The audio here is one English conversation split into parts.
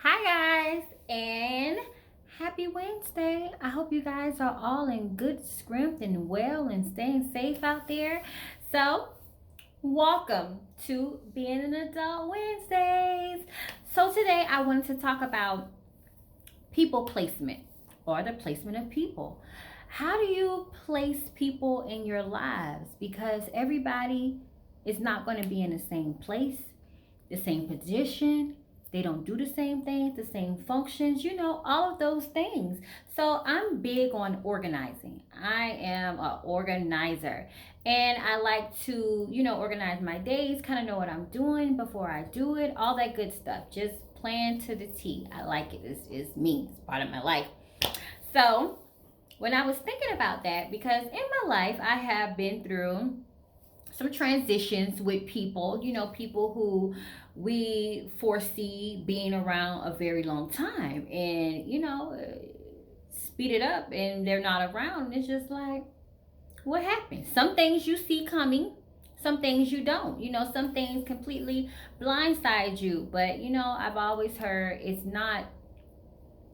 Hi, guys, and happy Wednesday. I hope you guys are all in good strength and well and staying safe out there. So, welcome to Being an Adult Wednesdays. So, today I wanted to talk about people placement or the placement of people. How do you place people in your lives? Because everybody is not going to be in the same place, the same position. They don't do the same things, the same functions, all of those things. So I'm big on organizing. I am an organizer. And I like to, organize my days, kind of know what I'm doing before I do it, all that good stuff. Just plan to the T. I like it. It's me. It's part of my life. So when I was thinking about that, because in my life I have been through some transitions with people, people who we foresee being around a very long time. And, speed it up and they're not around. It's just like, what happened? Some things you see coming, some things you don't. Some things completely blindside you. But, I've always heard it's not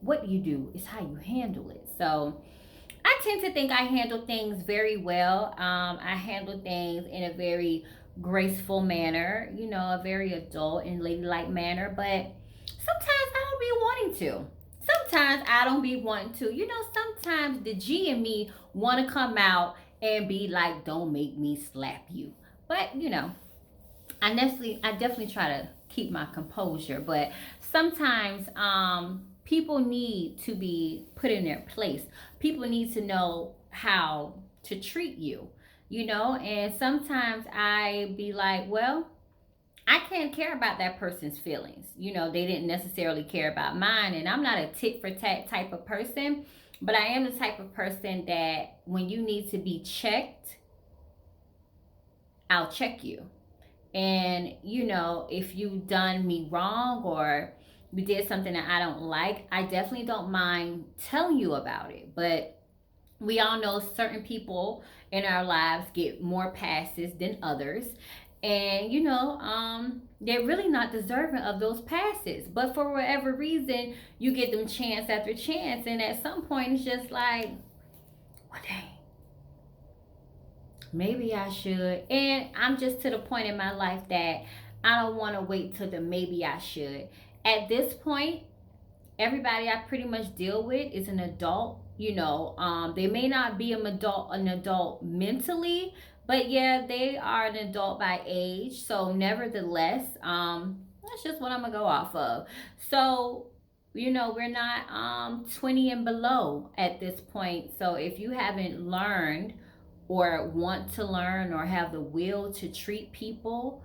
what you do, it's how you handle it. So, I tend to think I handle things very well. I handle things in a very graceful manner, a very adult and ladylike manner. But sometimes I don't be wanting to. Sometimes I don't be wanting to. Sometimes the G in me want to come out and be like, "Don't make me slap you." But I definitely try to keep my composure, but sometimes people need to be put in their place. People need to know how to treat you, and sometimes I be like, well, I can't care about that person's feelings. They didn't necessarily care about mine, and I'm not a tit for tat type of person, but I am the type of person that when you need to be checked, I'll check you. And, if you done me wrong or you did something that I don't like, I definitely don't mind telling you about it. But we all know certain people in our lives get more passes than others. And, they're really not deserving of those passes. But for whatever reason, you get them chance after chance. And at some point, it's just like, well, dang, maybe I should. And I'm just to the point in my life that I don't want to wait till the maybe I should. At this point, everybody I pretty much deal with is an adult. They may not be an adult mentally, but yeah, they are an adult by age. So nevertheless, that's just what I'm gonna go off of. So we're not 20 and below at this point. So if you haven't learned or want to learn or have the will to treat people,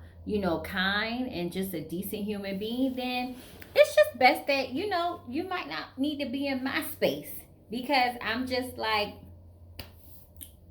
kind and just a decent human being, then it's just best that, you might not need to be in my space because I'm just like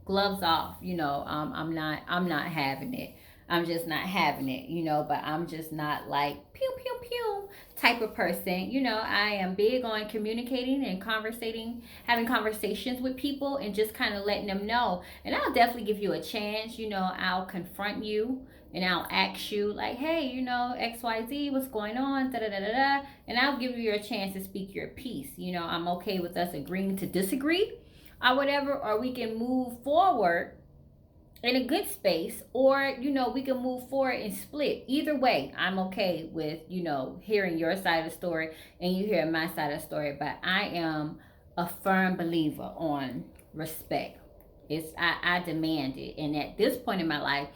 gloves off, I'm not having it. I'm just not having it, but I'm just not like pew pew pew type of person. I am big on communicating and conversating, having conversations with people and just kind of letting them know. And I'll definitely give you a chance, I'll confront you and I'll ask you like, hey, XYZ, what's going on? Da da da da da. And I'll give you your chance to speak your piece. I'm okay with us agreeing to disagree or whatever, or we can move forward in a good space, or we can move forward and split. Either way, I'm okay with hearing your side of the story and you hearing my side of the story. But I am a firm believer on respect. I demand it, and at this point in my life,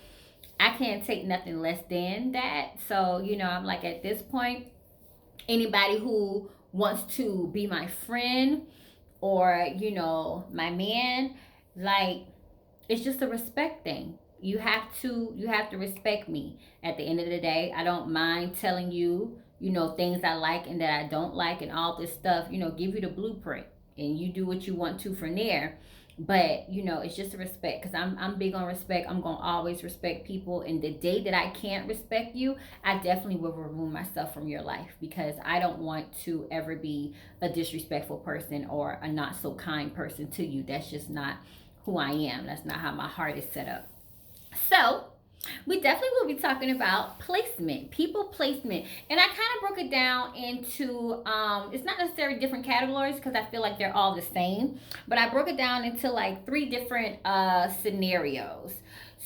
I can't take nothing less than that. So I'm like, at this point, anybody who wants to be my friend or my man, like, it's just a respect thing. You have to respect me. At the end of the day, I don't mind telling you, things I like and that I don't like and all this stuff, give you the blueprint and you do what you want to from there. But it's just a respect, because I'm big on respect. I'm gonna always respect people, and the day that I can't respect you, I definitely will remove myself from your life, because I don't want to ever be a disrespectful person or a not so kind person to you. That's just not who I am. That's not how my heart is set up. So We definitely will be talking about placement, people placement. And I kind of broke it down into, it's not necessarily different categories because I feel like they're all the same, but I broke it down into like three different scenarios.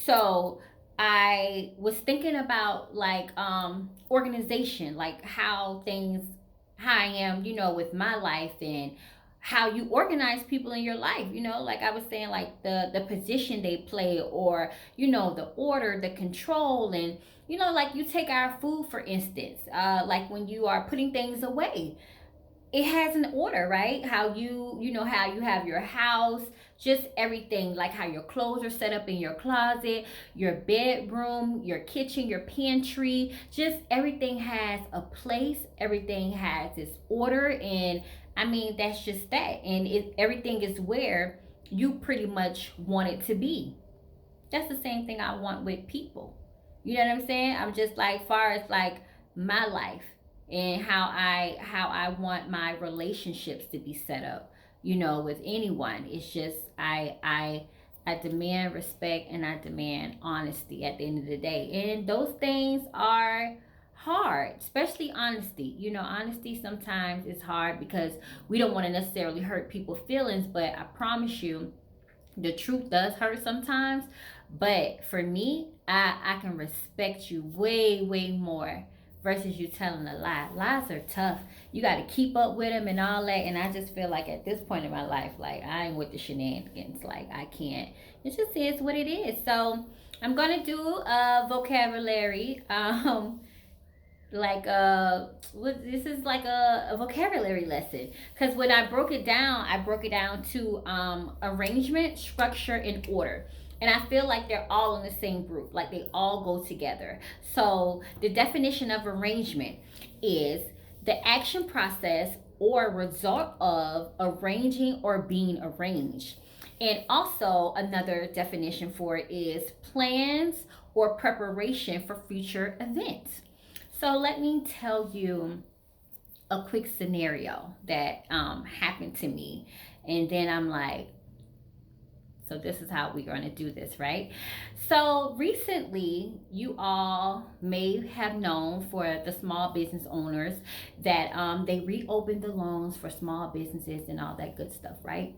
So I was thinking about like organization, like how things, how I am, with my life and how you organize people in your life, like I was saying, like the position they play, or the order, the control. And like you take our food for instance, like when you are putting things away, it has an order, right? How how you have your house, just everything, like how your clothes are set up in your closet, your bedroom, your kitchen, your pantry, just everything has a place, everything has its order. And I mean, that's just that. And everything is where you pretty much want it to be. That's the same thing I want with people. You know what I'm saying? I'm just like, far as like my life and how I want my relationships to be set up, with anyone. It's just I demand respect and I demand honesty at the end of the day. And those things are hard, especially honesty. Honesty sometimes is hard because we don't want to necessarily hurt people's feelings, but I promise you the truth does hurt sometimes. But for me, I can respect you way more versus you telling a lie. Lies are tough. You got to keep up with them and all that. And I just feel like at this point in my life, like I ain't with the shenanigans. Like I can't. It just is what it is. So I'm gonna do a vocabulary. Like this is like a vocabulary lesson, because when I broke it down to arrangement, structure, and order. And I feel like they're all in the same group, like they all go together. So the definition of arrangement is the action process or result of arranging or being arranged. And also another definition for it is plans or preparation for future events. So let me tell you a quick scenario that happened to me. And then I'm like, so this is how we're going to do this, right? So recently, you all may have known, for the small business owners, that they reopened the loans for small businesses and all that good stuff, right?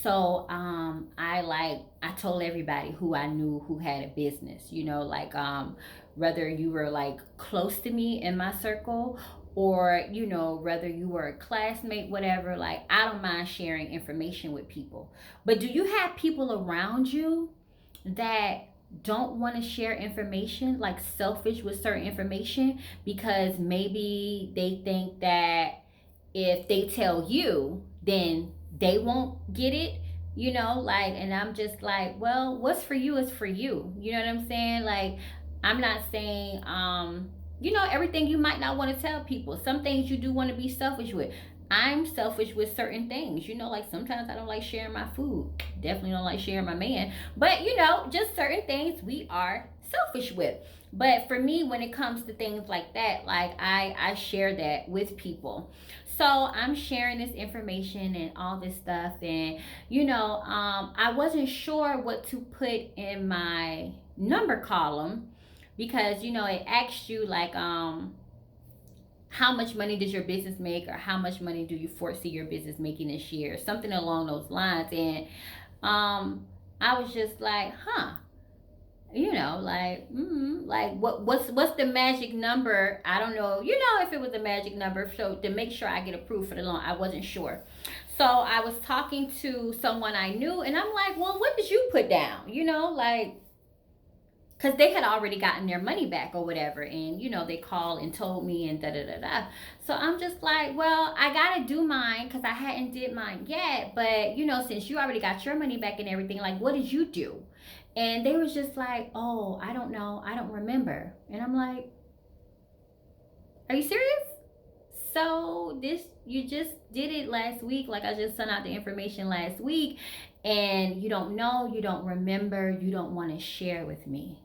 So I told everybody who I knew who had a business, like whether you were like close to me in my circle, or whether you were a classmate, whatever, like I don't mind sharing information with people. But do you have people around you that don't want to share information, like selfish with certain information, because maybe they think that if they tell you, then they won't get it? Like, and I'm just like, well, what's for you is for you. You know what I'm saying? Like, I'm not saying everything you might not want to tell people. Some things you do want to be selfish with. I'm selfish with certain things. Like sometimes I don't like sharing my food. Definitely don't like sharing my man. But just certain things we are selfish with. But for me, when it comes to things like that, like I share that with people. So I'm sharing this information and all this stuff. And I wasn't sure what to put in my number column, because it asks you like how much money does your business make, or how much money do you foresee your business making this year, something along those lines. And I was just like, like like what's the magic number? I don't know, if it was a magic number, so to make sure I get approved for the loan, I wasn't sure. So I was talking to someone I knew, and I'm like, well, what did you put down? Like, because they had already gotten their money back or whatever. And they called and told me and da da da da. So I'm just like, well, I gotta do mine because I hadn't did mine yet. But since you already got your money back and everything, like, what did you do? And they was just like, oh, I don't know, I don't remember. And I'm like, are you serious? So this, you just did it last week, like I just sent out the information last week, and you don't know, you don't remember, you don't want to share with me.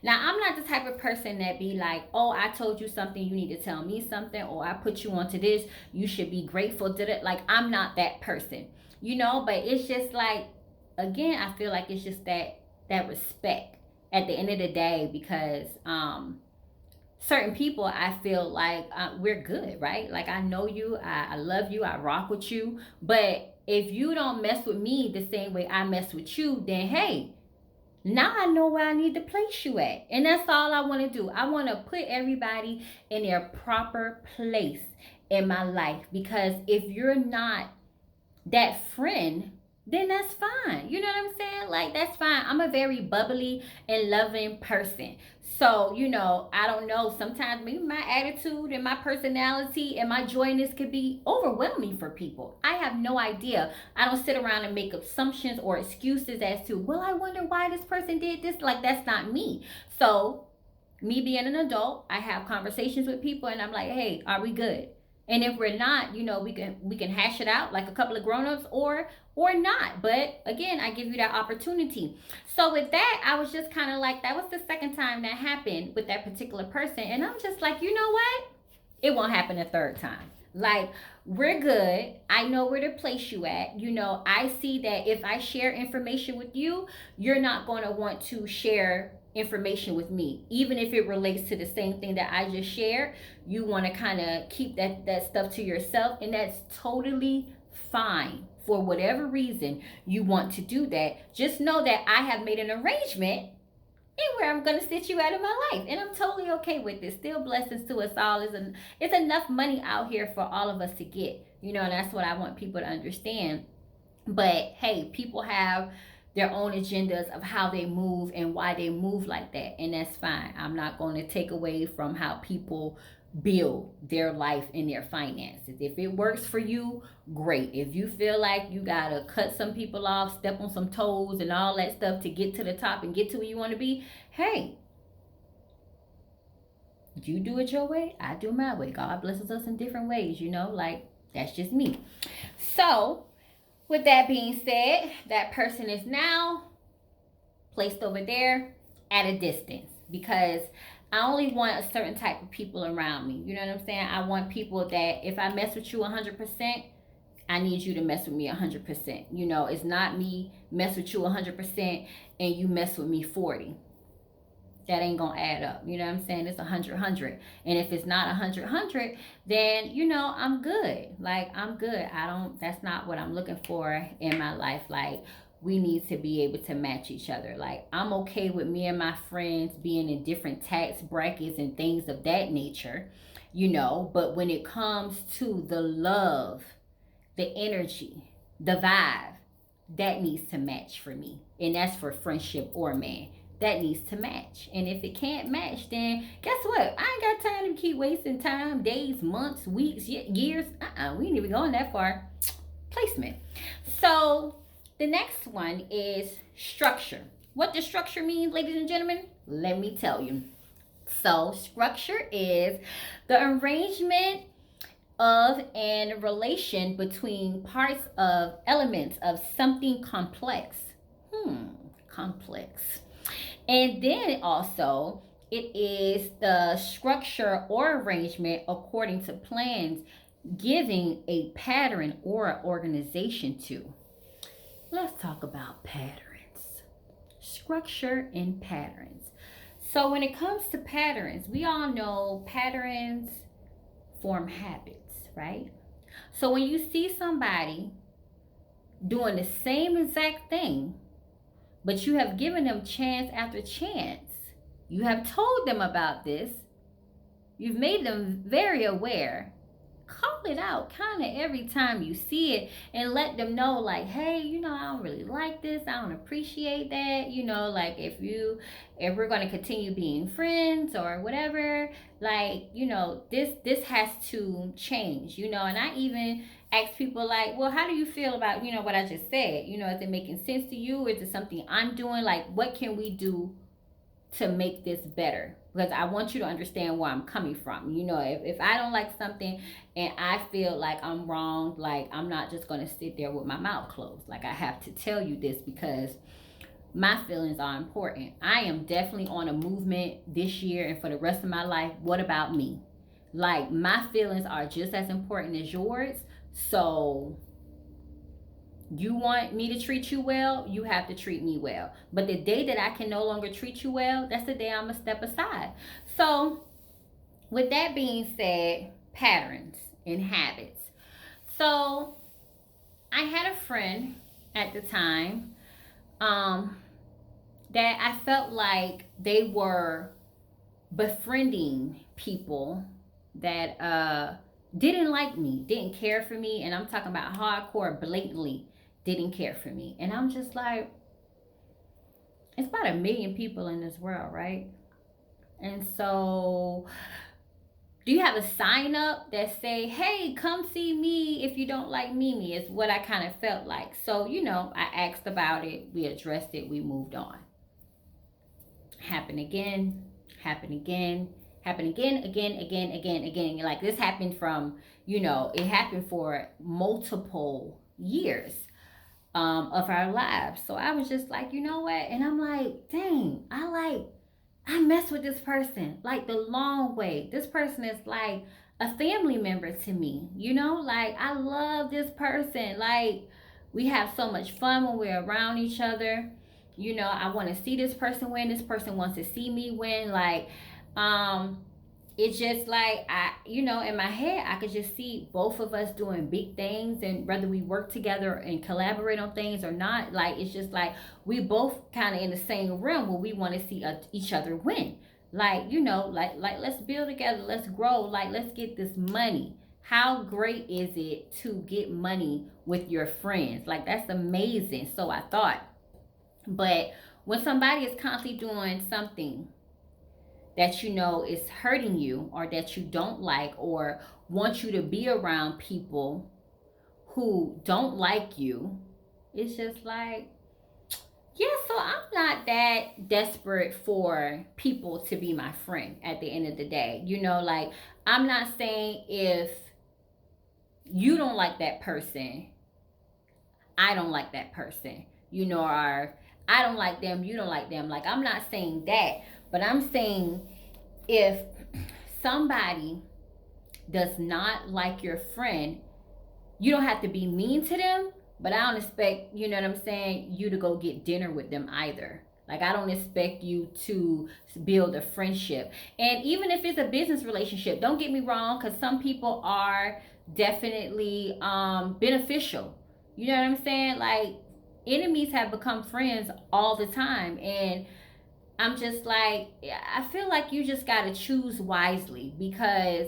Now, I'm not the type of person that be like, oh, I told you something, you need to tell me something, or I put you onto this, you should be grateful, did it? Like, I'm not that person, but it's just like, again, I feel like it's just that respect. at the end of the day, because certain people, I feel like we're good, right? Like, I know you, I love you, I rock with you. But if you don't mess with me the same way I mess with you, then hey, now I know where I need to place you at. And that's all I want to do. I want to put everybody in their proper place in my life. Because if you're not that friend, then that's fine. You know what I'm saying? Like, that's fine. I'm a very bubbly and loving person. So, I don't know. Sometimes maybe my attitude and my personality and my joyness could be overwhelming for people. I have no idea. I don't sit around and make assumptions or excuses as to, well, I wonder why this person did this. Like, that's not me. So, me being an adult, I have conversations with people and I'm like, hey, are we good? And if we're not, we can hash it out like a couple of grown-ups, or not. But again, I give you that opportunity. So with that, I was just kind of like, that was the second time that happened with that particular person. And I'm just like, you know what? It won't happen a third time. Like, we're good. I know where to place you at. I see that if I share information with you, you're not going to want to share information with me, even if it relates to the same thing that I just shared. You want to kind of keep that stuff to yourself, and that's totally fine. For whatever reason you want to do that, just know that I have made an arrangement and where I'm gonna sit you out of my life, and I'm totally okay with this. Still, blessings to us all. It's enough money out here for all of us to get, and that's what I want people to understand. But hey, people have their own agendas of how they move and why they move like that, and that's fine. I'm not going to take away from how people build their life and their finances. If it works for you, great. If you feel like you gotta cut some people off, step on some toes and all that stuff to get to the top and get to where you want to be, hey, you do it your way, I do my way. God blesses us in different ways, like, that's just me. So with that being said, that person is now placed over there at a distance, because I only want a certain type of people around me. You know what I'm saying? I want people that if I mess with you 100%, I need you to mess with me 100%. It's not me mess with you 100% and you mess with me 40. That ain't gonna add up. You know what I'm saying? It's 100. And if it's not 100, then I'm good. Like, I'm good. That's not what I'm looking for in my life. Like, we need to be able to match each other. Like, I'm okay with me and my friends being in different tax brackets and things of that nature, but when it comes to the love, the energy, the vibe, that needs to match for me. And that's for friendship or man. That needs to match. And if it can't match, then guess what? I ain't got time to keep wasting time, days, months, weeks, years. We ain't even going that far. Placement. So the next one is structure. What does structure mean, ladies and gentlemen? Let me tell you. So structure is the arrangement of and relation between parts of elements of something complex. Complex. And then also, it is the structure or arrangement according to plans, giving a pattern or organization to. Let's talk about patterns. Structure and patterns. So when it comes to patterns, we all know patterns form habits, right? So when you see somebody doing the same exact thing, but you have given them chance after chance, you have told them about this, you've made them very aware, call it out kind of every time you see it and let them know, like, hey, I don't really like this, I don't appreciate that, like, if we're going to continue being friends or whatever, like, this has to change, and I even ask people, like, well, how do you feel about what I just said? Is it making sense to you? Is it something I'm doing? Like, what can we do to make this better? Because I want you to understand where I'm coming from. If I don't like something and I feel like I'm wrong, like, I'm not just going to sit there with my mouth closed. Like, I have to tell you this because my feelings are important. I am definitely on a movement this year and for the rest of my life. What about me? Like, my feelings are just as important as yours. So You want me to treat you well, you have to treat me well. But the day that I can no longer treat you well, that's the day I'm gonna step aside. So, with that being said, patterns and habits. So, I had a friend at the time um, that I felt like they were befriending people that didn't like me, didn't care for me, and I'm talking about hardcore, blatantly didn't care for me. And I'm just like, it's about 1 million people in this world, right? And so, do you have a sign up that say, "Hey, come see me if you don't like Mimi"? Is what I kind of felt like. So, I asked about it, we addressed it, we moved on. Happen again, happen again, happen again, again. Like this happened from, it happened for multiple years of our lives. So I was just like, you know what? And I'm like, dang, I mess with this person like the long way. This person is like a family member to me, like I love this person. Like we have so much fun when we're around each other. I want to see this person win. This person wants to see me win. Like, um, it's just like in my head I could just see both of us doing big things, and whether we work together and collaborate on things or not, like it's just like we both kind of in the same realm where we want to see each other win. Like like let's build together, let's grow, like let's get this money. How great is it to get money with your friends? Like that's amazing. So I thought, but when somebody is constantly doing something that is hurting you, or that you don't like, or want you to be around people who don't like you, it's just like, yeah, so I'm not that desperate for people to be my friend at the end of the day. Like I'm not saying if you don't like that person, I don't like that person, or I don't like them, you don't like them. Like I'm not saying that, but I'm saying if somebody does not like your friend, you don't have to be mean to them, but I don't expect, you know what I'm saying, you to go get dinner with them either. Like I don't expect you to build a friendship. And even if it's a business relationship, don't get me wrong, because some people are definitely beneficial. You know what I'm saying? Like enemies have become friends all the time. And I'm just like, I feel like you just got to choose wisely, because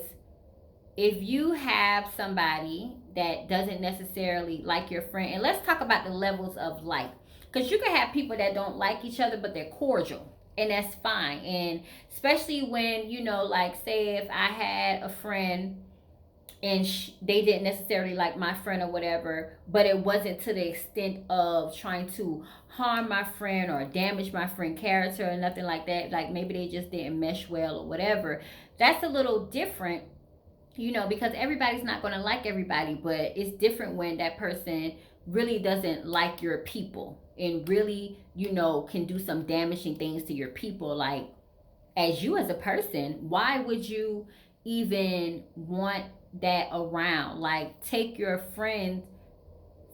if you have somebody that doesn't necessarily like your friend, and let's talk about the levels of like, because you can have people that don't like each other, but they're cordial, and that's fine. And especially when, like, say if I had a friend and they didn't necessarily like my friend or whatever, but it wasn't to the extent of trying to harm my friend or damage my friend character or nothing like that. Like maybe they just didn't mesh well or whatever. That's a little different, because everybody's not going to like everybody, but it's different when that person really doesn't like your people and really, can do some damaging things to your people. Like, as you as a person, why would you even want that around? Like, take your friend's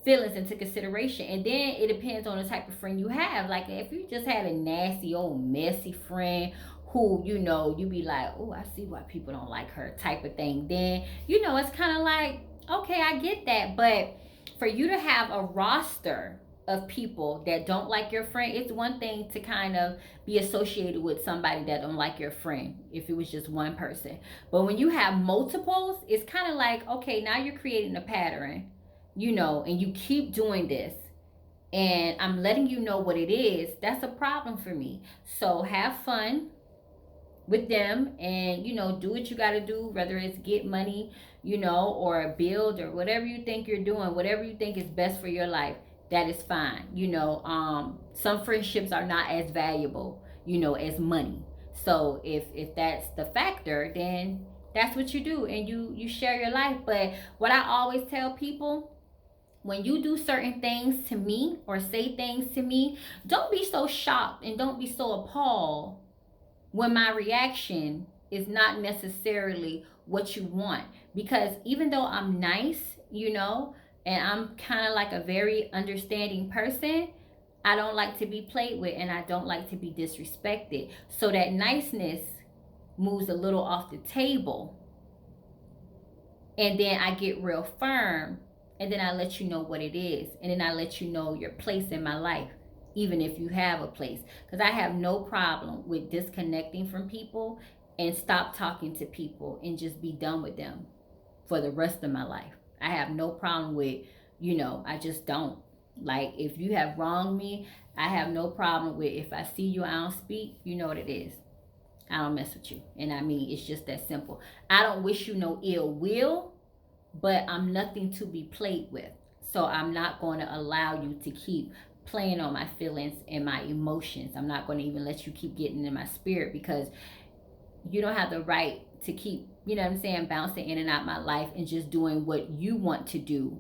feelings into consideration. And then it depends on the type of friend you have. Like, if you just had a nasty old messy friend who, you be like, oh, I see why people don't like her type of thing, then, it's kind of like, okay, I get that. But for you to have a roster of people that don't like your friend, it's one thing to kind of be associated with somebody that don't like your friend if it was just one person. But when you have multiples, it's kind of like, okay, now you're creating a pattern, and you keep doing this, and I'm letting you know what it is. That's a problem for me. So have fun with them, and do what you got to do, whether it's get money, or build, or whatever you think you're doing, whatever you think is best for your life, that is fine. Some friendships are not as valuable, as money. So if that's the factor, then that's what you do, and you share your life. But what I always tell people, when you do certain things to me or say things to me, don't be so shocked and don't be so appalled when my reaction is not necessarily what you want. Because even though I'm nice, and I'm kind of like a very understanding person, I don't like to be played with and I don't like to be disrespected. So that niceness moves a little off the table. And then I get real firm, and then I let you know what it is. And then I let you know your place in my life, even if you have a place. Because I have no problem with disconnecting from people and stop talking to people and just be done with them for the rest of my life. I have no problem with, I just don't. Like, if you have wronged me, I have no problem with, if I see you, I don't speak, you know what it is. I don't mess with you. And I mean, it's just that simple. I don't wish you no ill will, but I'm nothing to be played with. So I'm not going to allow you to keep playing on my feelings and my emotions. I'm not going to even let you keep getting in my spirit, because you don't have the right to keep, bouncing in and out my life and just doing what you want to do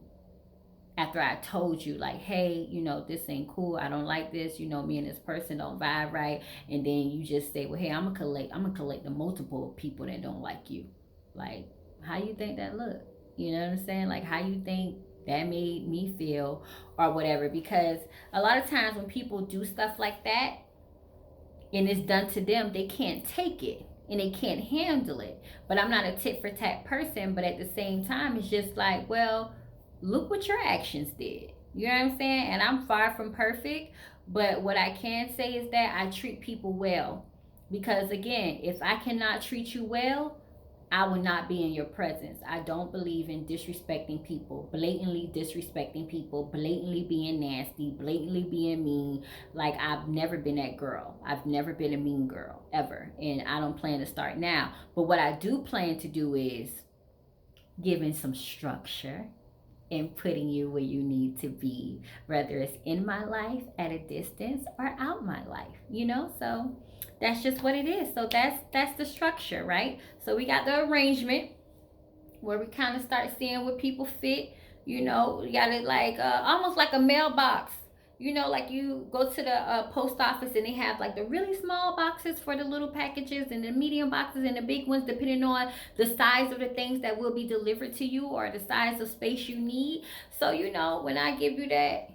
after I told you, like, hey, this ain't cool. I don't like this. Me and this person don't vibe right. And then you just say, well, hey, I'm gonna collect the multiple people that don't like you. Like, how you think that look? You know what I'm saying? Like, how you think that made me feel or whatever? Because a lot of times when people do stuff like that and it's done to them, they can't take it and they can't handle it. But I'm not a tit for tat person, but at the same time, it's just like, well, look what your actions did. You know what I'm saying? And I'm far from perfect, but what I can say is that I treat people well. Because again, if I cannot treat you well, I will not be in your presence. I don't believe in disrespecting people, blatantly disrespecting people, blatantly being nasty, blatantly being mean. Like, I've never been that girl. I've never been a mean girl, ever. And I don't plan to start now. But what I do plan to do is giving some structure and putting you where you need to be, whether it's in my life, at a distance, or out my life, So that's just what it is. So that's the structure, right? So we got the arrangement where we kind of start seeing what people fit. We got it like almost like a mailbox. Like you go to the post office and they have like the really small boxes for the little packages, and the medium boxes and the big ones, depending on the size of the things that will be delivered to you or the size of space you need. So, when I give you that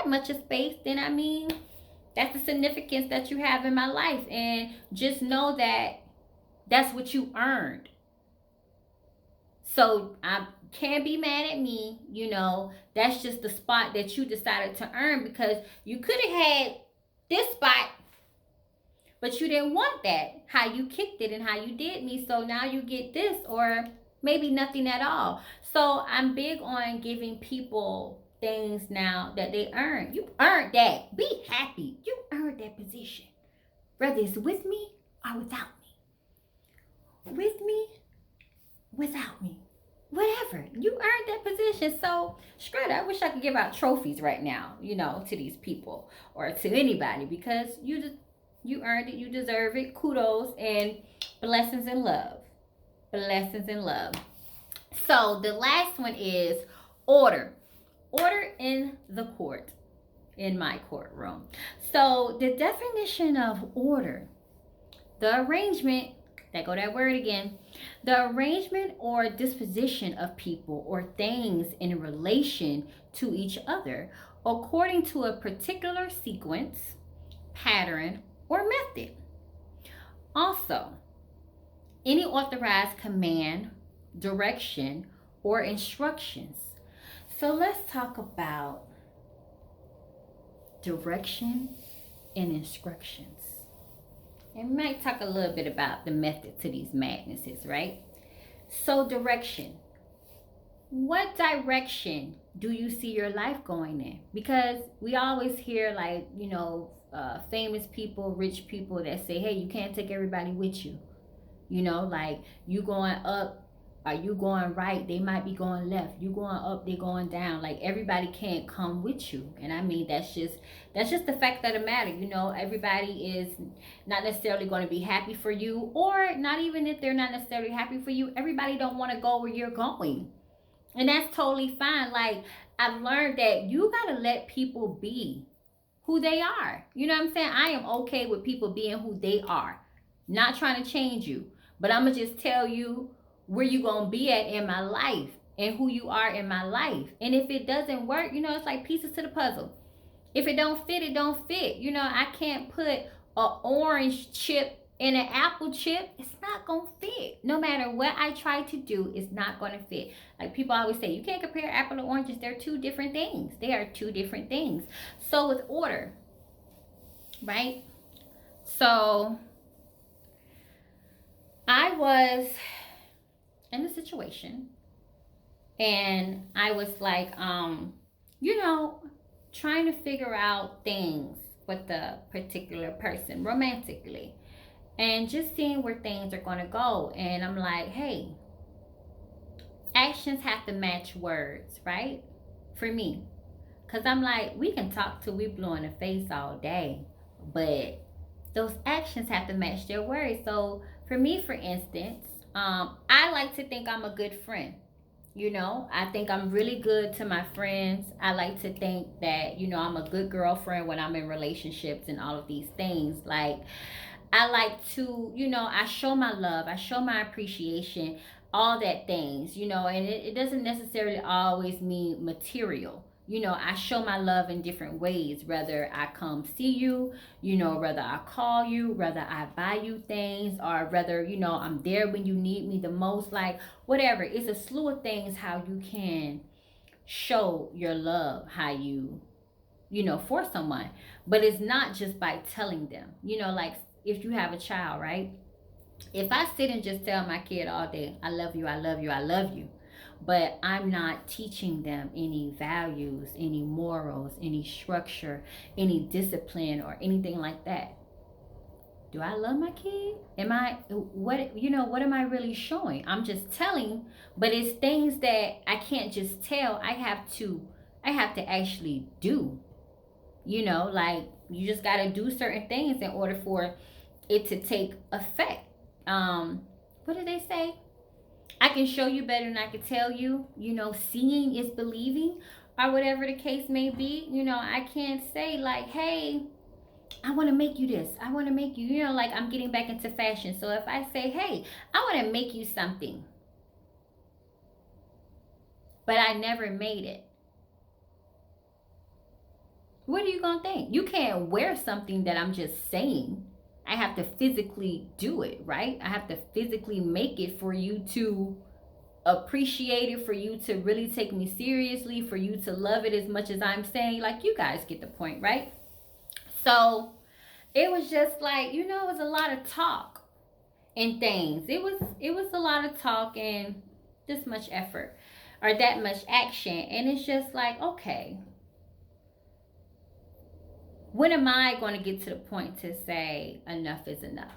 much of space, then I mean, that's the significance that you have in my life. And just know that that's what you earned. So I can't be mad at me, That's just the spot that you decided to earn, because you could have had this spot, but you didn't want that. How you kicked it and how you did me. So now you get this, or maybe nothing at all. So I'm big on giving people things now that they earn. You earned that. Be happy. You earned that position. Whether it's with me or without me. With me, without me. Whatever. You earned that position. So, screw it. I wish I could give out trophies right now, to these people or to anybody, because you earned it. You deserve it. Kudos and blessings and love. Blessings and love. So, the last one is order. Order in the court, in my courtroom. So, the definition of order, the arrangement, there go that word again. The arrangement or disposition of people or things in relation to each other according to a particular sequence, pattern, or method. Also, any authorized command, direction, or instructions. So let's talk about direction and instructions. And we might talk a little bit about the method to these madnesses, right? So, direction. What direction do you see your life going in? Because we always hear, like, famous people, rich people that say, hey, you can't take everybody with you. Like, you going up, are you going right? They might be going left. You going up, they going down. Like, everybody can't come with you. And I mean, that's just the fact of the matter. Everybody is not necessarily going to be happy for you, or not even if they're not necessarily happy for you. Everybody don't want to go where you're going. And that's totally fine. Like, I've learned that you got to let people be who they are. You know what I'm saying? I am okay with people being who they are. Not trying to change you. But I'm going to just tell you where you going to be at in my life. and who you are in my life. And if it doesn't work, you know, it's like pieces to the puzzle. If it don't fit, it don't fit. You know, I can't put an orange chip in an apple chip. It's not gonna fit. No matter what I try to do, it's not gonna fit. Like people always say, you can't compare apple to oranges. They're two different things. They are two different things. So with order, right? So I was in a situation and I was like, you know, trying to figure out things with the particular person romantically and just seeing where things are going to go. And I'm like, hey, actions have to match words, right? For me. Because I'm like, we can talk till we blue in the face all day, but those actions have to match their words. So for me, for instance, I like to think I'm a good friend. You know, I think I'm really good to my friends. I like to think that, you know, I'm a good girlfriend when I'm in relationships and all of these things. Like, I like to, you know, I show my love, I show my appreciation, all that things, you know, and it doesn't necessarily always mean material. You know, I show my love in different ways, whether I come see you, you know, whether I call you, whether I buy you things, or whether, you know, I'm there when you need me the most, like whatever. It's a slew of things how you can show your love, how you know, for someone. But it's not just by telling them, you know, like if you have a child, right? If I sit and just tell my kid all day, I love you, I love you, I love you, but I'm not teaching them any values, any morals, any structure, any discipline, or anything like that. Do I love my kid? Am I, what, you know, what am I really showing? I'm just telling, but it's things that I can't just tell. I have to actually do, you know, like you just got to do certain things in order for it to take effect. What do they say? I can show you better than I can tell you. You know, seeing is believing, or whatever the case may be. You know, I can't say like, hey, I want to make you this. I want to make you, you know, like I'm getting back into fashion. So if I say, hey, I want to make you something, but I never made it, what are you going to think? You can't wear something that I'm just saying. I have to physically do it, right? I have to physically make it for you to appreciate it, for you to really take me seriously, for you to love it as much as I'm saying. Like, you guys get the point, right? So it was just like, you know, it was a lot of talk and things. It was a lot of talk and this much effort or that much action. And it's just like, okay, when am I going to get to the point to say enough is enough?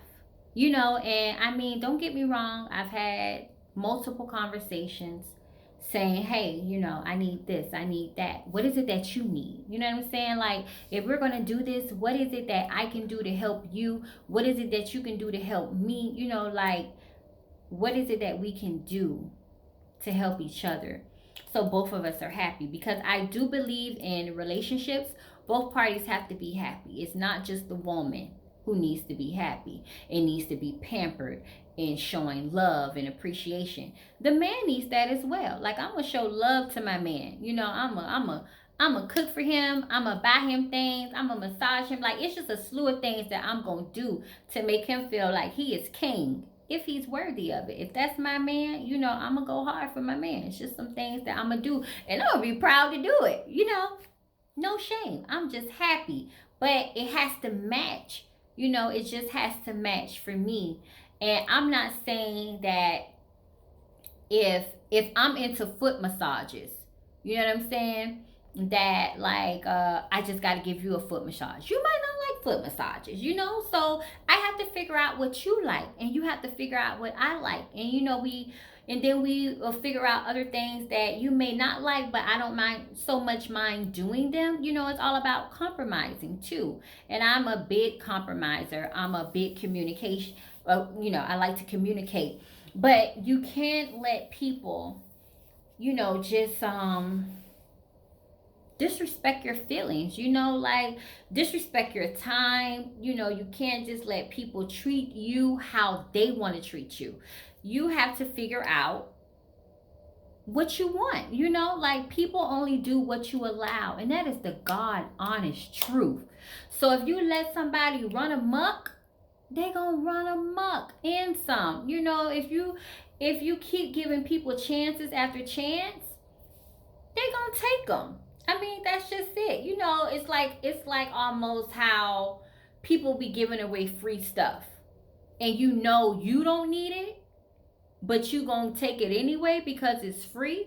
You know, and I mean, don't get me wrong, I've had multiple conversations saying, hey, you know, I need this, I need that. What is it that you need? You know what I'm saying? Like, if we're going to do this, what is it that I can do to help you? What is it that you can do to help me? You know, like, what is it that we can do to help each other so both of us are happy? Because I do believe in relationships, both parties have to be happy. It's not just the woman who needs to be happy. It needs to be pampered and showing love and appreciation. The man needs that as well. Like, I'm gonna show love to my man. You know, I'm a cook for him. I'm gonna buy him things. I'm gonna massage him. Like, it's just a slew of things that I'm gonna do to make him feel like he is king, if he's worthy of it. If that's my man, you know, I'm gonna go hard for my man. It's just some things that I'm gonna do, and I'm gonna be proud to do it. You know, no shame. I'm just happy, but it has to match. You know, it just has to match for me. And I'm not saying that if I'm into foot massages, you know what I'm saying? That like I just got to give you a foot massage. You might not like foot massages, you know? So I have to figure out what you like, and you have to figure out what I like. And you know, and then we will figure out other things that you may not like, but I don't mind doing them. You know, it's all about compromising too. And I'm a big compromiser. I'm a big communication. You know, I like to communicate, but you can't let people, you know, just disrespect your feelings, you know, like disrespect your time. You know, you can't just let people treat you how they want to treat you. You have to figure out what you want. You know, like people only do what you allow, and that is the God honest truth. So if you let somebody run amok, they gonna run amok and some. You know, if you keep giving people chances after chance, they gonna take them. I mean, that's just it. You know, it's like almost how people be giving away free stuff, and you know you don't need it, but you gonna take it anyway because it's free,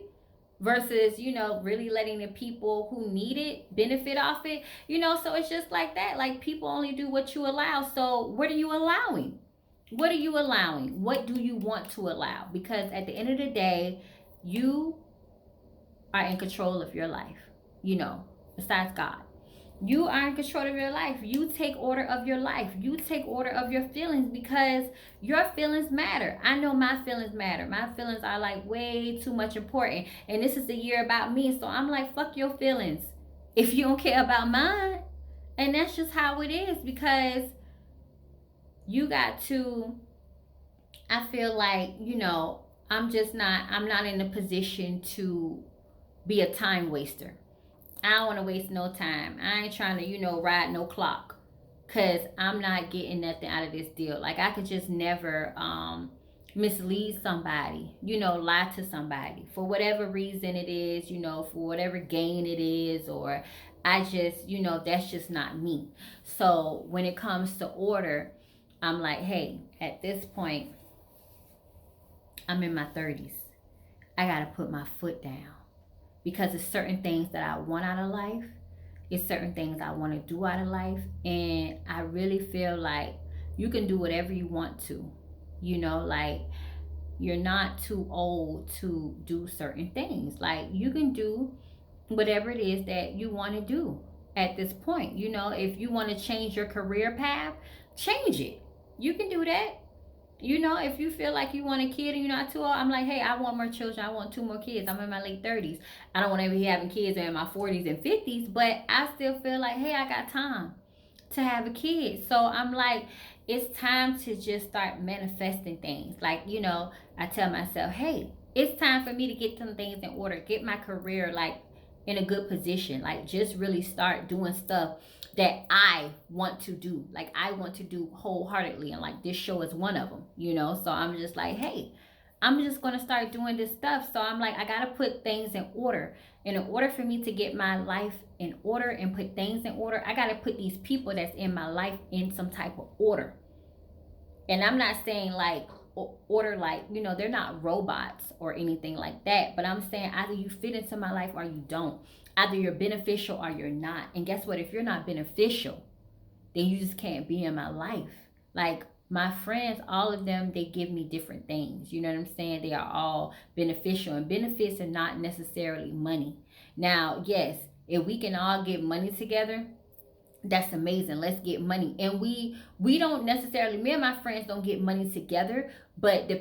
versus really letting the people who need it benefit off it. So it's just like that. Like people only do what you allow. So what are you allowing? What are you allowing? What do you want to allow? Because at the end of the day, you are in control of your life. Besides God, you are in control of your life. You take order of your life. You take order of your feelings, because your feelings matter. I know my feelings matter. My feelings are like way too much important. And this is the year about me. So I'm like, fuck your feelings if you don't care about mine. And that's just how it is, because you got to, I feel like, I'm not in a position to be a time waster. I don't want to waste no time. I ain't trying to, ride no clock, because I'm not getting nothing out of this deal. Like, I could just never mislead somebody, lie to somebody for whatever reason it is, for whatever gain it is, or I just, that's just not me. So when it comes to order, I'm like, hey, at this point, I'm in my 30s. I got to put my foot down, because it's certain things that I want out of life. It's certain things I want to do out of life. And I really feel like you can do whatever you want to. Like, you're not too old to do certain things. Like, you can do whatever it is that you want to do at this point. If you want to change your career path, change it. You can do that. If you feel like you want a kid and you're not too old, I'm like, hey, I want more children. I want 2 more kids. I'm in my late 30s. I don't want to be having kids in my 40s and 50s, but I still feel like, hey, I got time to have a kid. So I'm like, it's time to just start manifesting things. Like, I tell myself, hey, it's time for me to get some things in order, get my career like in a good position, like just really start doing stuff that I want to do. Like, I want to do wholeheartedly, and like this show is one of them. So I'm just like, hey, I'm just going to start doing this stuff. So I'm like, I got to put things in order. And in order for me to get my life in order and put things in order, I got to put these people that's in my life in some type of order. And I'm not saying like order, like, they're not robots or anything like that, but I'm saying either you fit into my life or you don't. Either you're beneficial or you're not. And guess what? If you're not beneficial, then you just can't be in my life. Like, my friends, all of them, they give me different things. You know what I'm saying? They are all beneficial, and benefits are not necessarily money. Now, yes, if we can all get money together, that's amazing. Let's get money. And we don't necessarily, me and my friends don't get money together, but the